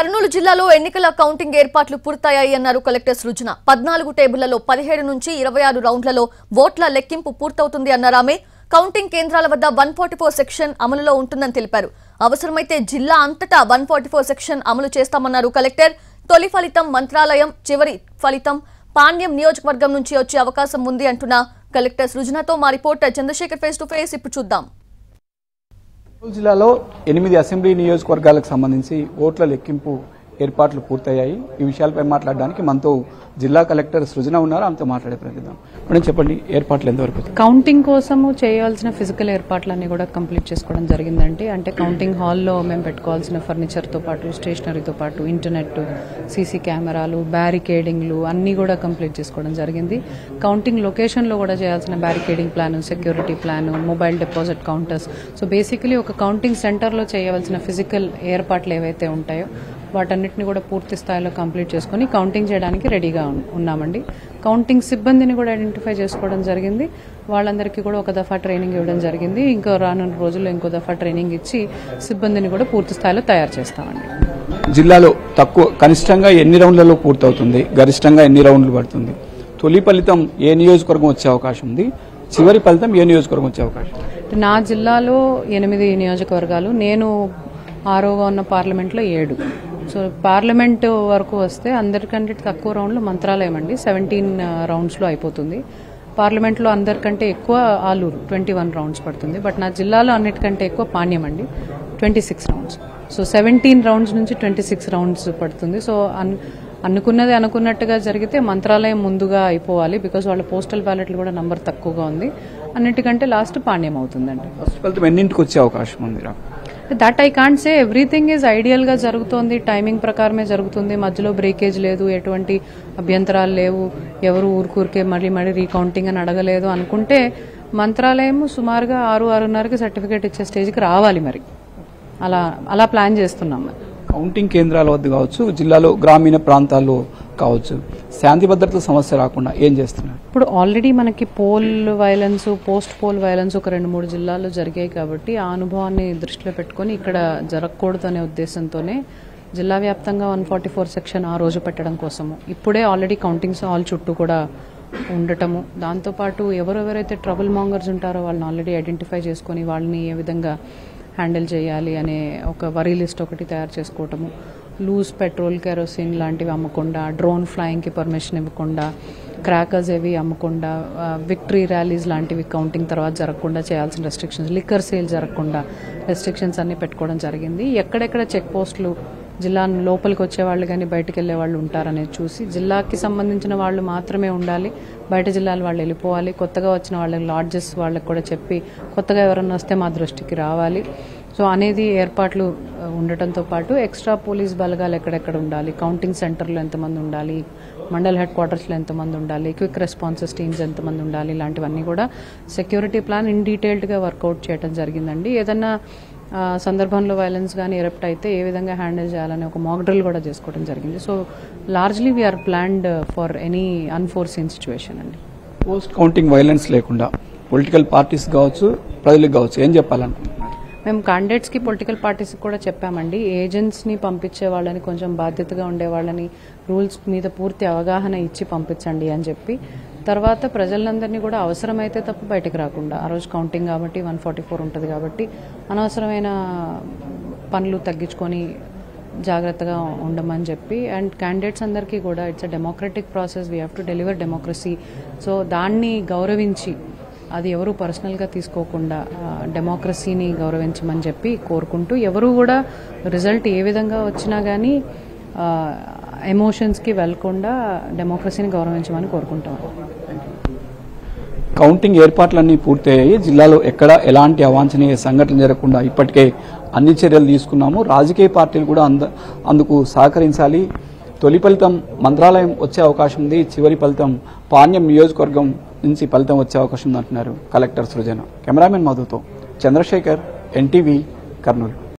కర్నూలు జిల్లాలో ఎన్నికల కౌంటింగ్ ఏర్పాట్లు పూర్తయ్యాయి అన్నారు కలెక్టర్ సృజన. 14 టేబుళ్లలో 17 నుంచి 26 రౌండ్లలో ఓట్ల లెక్కింపు పూర్తవుతుంది అన్నారు ఆమె. కౌంటింగ్ కేంద్రాల వద్ద 144 సెక్షన్ అమలులో ఉంటుందని తెలిపారు. అవసరమైతే జిల్లా అంతటా 144 సెక్షన్ అమలు చేస్తామన్నారు కలెక్టర్. తొలి ఫలితం మంత్రాలయం, చివరి ఫలితం పాణ్యం నియోజకవర్గం నుంచి వచ్చే అవకాశం ఉంది అంటున్న కలెక్టర్ సృజనతో మా reporter Chandrasekhar face to face ఇప్పుడు చూద్దాం. జిల్లాలో 8 అసెంబ్లీ నియోజకవర్గాలకు సంబంధించి ఓట్ల లెక్కింపు ఏర్పాట్లు పూర్తయ్యాయి. ఈ విషయాలపై మాట్లాడడానికి మనతో జిల్లా కలెక్టర్ సృజన ఉన్నారు. ఆమెతో మాట్లాడే ప్రయత్నిద్దాం. మేడం చెప్పండి, ఏర్పాట్లు ఎంతవరకు? కౌంటింగ్ కోసము చేయాల్సిన ఫిజికల్ ఏర్పాట్లన్నీ కూడా కంప్లీట్ చేసుకోవడం జరిగిందండి. అంటే కౌంటింగ్ హాల్లో మేము పెట్టుకోవాల్సిన ఫర్నిచర్తో పాటు, స్టేషనరీతో పాటు ఇంటర్నెట్, సీసీ కెమెరాలు, బ్యారికేడింగ్లు అన్నీ కూడా కంప్లీట్ చేసుకోవడం జరిగింది. కౌంటింగ్ లొకేషన్లో కూడా చేయాల్సిన barricading plan, security plan, mobile deposit counters, so basically ఒక కౌంటింగ్ సెంటర్లో చేయవలసిన ఫిజికల్ ఏర్పాట్లు ఏవైతే ఉంటాయో వాటన్నిటిని కూడా పూర్తి స్థాయిలో కంప్లీట్ చేసుకుని కౌంటింగ్ చేయడానికి రెడీగా ఉన్నామండి. కౌంటింగ్ సిబ్బందిని కూడా ఐడెంటిఫై చేసుకోవడం జరిగింది. వాళ్ళందరికీ కూడా ఒక దఫా ట్రైనింగ్ ఇవ్వడం జరిగింది. ఇంకో రానున్న రోజుల్లో ఇంకో దఫా ట్రైనింగ్ ఇచ్చి సిబ్బందిని కూడా పూర్తి స్థాయిలో తయారు చేస్తామండి. జిల్లాలో కనిష్టంగా ఎన్ని రౌండ్లలో పూర్తవుతుంది, గరిష్టంగా ఎన్ని రౌండ్లు పడుతుంది? తొలి ఫలితం ఏ నియోజకవర్గం వచ్చే అవకాశం ఉంది, చివరి ఫలితం ఏ నియోజకవర్గం వచ్చే అవకాశం? నా జిల్లాలో 8 నియోజకవర్గాలు, నేను 6గా ఉన్న పార్లమెంట్లో 7. సో పార్లమెంట్ వరకు వస్తే అందరికంటే తక్కువ రౌండ్లు మంత్రాలయం అండి, 17 రౌండ్స్లో అయిపోతుంది. పార్లమెంట్లో అందరికంటే ఎక్కువ ఆలూరు 21 రౌండ్స్ పడుతుంది. బట్ నా జిల్లాలో అన్నిటికంటే ఎక్కువ పాణ్యం అండి, 26 రౌండ్స్. సో 17 రౌండ్స్ నుంచి 26 రౌండ్స్ పడుతుంది. సో అనుకున్నది అనుకున్నట్టుగా జరిగితే మంత్రాలయం ముందుగా అయిపోవాలి, బికాస్ వాళ్ళ పోస్టల్ బ్యాలెట్లు కూడా నంబర్ తక్కువగా ఉంది. అన్నిటికంటే లాస్ట్ పాణ్యం అవుతుందండి. ఫలితం ఎన్నింటికి వచ్చే అవకాశం ఉంది? That I can't say. Everything is ideal గా జరుగుతోంది, టైమింగ్ ప్రకారమే జరుగుతుంది, మధ్యలో బ్రేకేజ్ లేదు, ఎటువంటి అభ్యంతరాలు లేవు, ఎవరు ఊరికూరికే మళ్ళీ రీకౌంటింగ్ అని అడగలేదు అనుకుంటే మంత్రాలయం సుమారుగా 6-6:30కి సర్టిఫికేట్ ఇచ్చే స్టేజ్కి రావాలి. మరి అలా ప్లాన్ చేస్తున్నాం. కౌంటింగ్ కేంద్రాల వద్ద కావచ్చు, జిల్లాలో గ్రామీణ ప్రాంతాల్లో కావచ్చు, శాంతి భద్రతల సమస్య రాకుండా ఏం చేస్తున్నారు? ఇప్పుడు ఆల్రెడీ మనకి pole violence, post poll violence ఒక 2-3 జిల్లాల్లో జరిగాయి కాబట్టి ఆ అనుభవాన్ని దృష్టిలో పెట్టుకుని ఇక్కడ జరగకూడదు అనే ఉద్దేశంతోనే జిల్లా వ్యాప్తంగా 144 సెక్షన్ ఆ రోజు పెట్టడం కోసము ఇప్పుడే ఆల్రెడీ కౌంటింగ్స్ హాల్ చుట్టూ కూడా ఉండటము, దాంతోపాటు ఎవరెవరైతే ట్రబుల్ మాంగర్స్ ఉంటారో వాళ్ళని ఆల్రెడీ ఐడెంటిఫై చేసుకుని వాళ్ళని ఏ విధంగా హ్యాండిల్ చేయాలి అనే ఒక వరీ లిస్ట్ ఒకటి తయారు చేసుకోవటము, లూజ్ పెట్రోల్, కెరోసిన్ లాంటివి అమ్మకుండా, డ్రోన్ ఫ్లయింగ్కి పర్మిషన్ ఇవ్వకుండా, క్రాకర్స్ ఏవి అమ్మకుండా, విక్టరీ ర్యాలీస్ లాంటివి కౌంటింగ్ తర్వాత జరగకుండా చేయాల్సిన రెస్ట్రిక్షన్స్, లిక్కర్ సేల్ జరగకుండా రెస్ట్రిక్షన్స్ అన్ని పెట్టుకోవడం జరిగింది. ఎక్కడెక్కడ చెక్ పోస్టులు జిల్లా లోపలికి వచ్చే వాళ్ళు కానీ బయటకు వెళ్లే వాళ్ళు ఉంటారనేది చూసి జిల్లాకి సంబంధించిన వాళ్ళు మాత్రమే ఉండాలి, బయట జిల్లాల వాళ్ళు వెళ్ళిపోవాలి. కొత్తగా వచ్చిన వాళ్ళకి లాడ్జెస్ వాళ్ళకి కూడా చెప్పి కొత్తగా ఎవరన్నా వస్తే మా దృష్టికి రావాలి. సో అనేది ఏర్పాట్లు ఉండటంతో పాటు ఎక్స్ట్రా పోలీస్ బలగాలు ఎక్కడెక్కడ ఉండాలి, కౌంటింగ్ సెంటర్లో ఎంతమంది ఉండాలి, మండల్ హెడ్ క్వార్టర్స్లో ఎంతమంది ఉండాలి, క్విక్ రెస్పాన్సెస్ టీమ్స్ ఎంతమంది ఉండాలి, ఇలాంటివన్నీ కూడా సెక్యూరిటీ ప్లాన్ ఇన్ డీటెయిల్డ్గా వర్కౌట్ చేయడం జరిగిందండి. ఏదన్నా సందర్భంలో వైలెన్స్ కానీ ఎరప్ట్ అయితే ఏ విధంగా హ్యాండిల్ చేయాలని ఒక మాక్ డ్రిల్ కూడా చేసుకోవడం జరిగింది. So largely we are planned for any unforeseen situation అండి. పోస్ట్ కౌంటింగ్ వైలెన్స్ లేకుండా పొలిటికల్ పార్టీస్ కావచ్చు, ప్రజలకు కావచ్చు, ఏం చెప్పాలనుకుంటున్నారు? మేము క్యాండిడేట్స్కి, పొలిటికల్ పార్టీస్కి కూడా చెప్పామండి. ఏజెంట్స్ని పంపించే వాళ్ళని కొంచెం బాధ్యతగా ఉండే వాళ్ళని రూల్స్ మీద పూర్తి అవగాహన ఇచ్చి పంపించండి అని చెప్పి, తర్వాత ప్రజలందరినీ కూడా అవసరమైతే తప్ప బయటకు రాకుండా, ఆ రోజు కౌంటింగ్ కాబట్టి 144 ఉంటుంది కాబట్టి అనవసరమైన పనులు తగ్గించుకొని జాగ్రత్తగా ఉండమని చెప్పి, అండ్ క్యాండిడేట్స్ అందరికీ కూడా it's a democratic process, we have to deliver democracy. So దాన్ని గౌరవించి, అది ఎవరు పర్సనల్గా తీసుకోకుండా డెమోక్రసీని గౌరవించమని చెప్పి కోరుకుంటూ, ఎవరు కూడా రిజల్ట్ ఏ విధంగా వచ్చినా కానీ ఎమోషన్స్కి వెళ్లకుండా డెమోక్రసీని గౌరవించమని కోరుకుంటాం. కౌంటింగ్ ఏర్పాట్లన్నీ పూర్తయ్యాయి. జిల్లాలో ఎక్కడ ఎలాంటి అవాంఛనీయ సంఘటనలు జరగకుండా ఇప్పటికే అన్ని చర్యలు తీసుకున్నాము. రాజకీయ పార్టీలు కూడా అందుకు సహకరించాలి. తొలి ఫలితం మంత్రాలయం వచ్చే అవకాశం ఉంది, చివరి ఫలితం పాణ్యం నియోజకవర్గం నుంచి ఫలితం వచ్చే అవకాశం ఉంది అంటున్నారు కలెక్టర్ సృజన. కెమెరామెన్ మధుతో చంద్రశేఖర్, ఎన్టీవీ, కర్నూలు.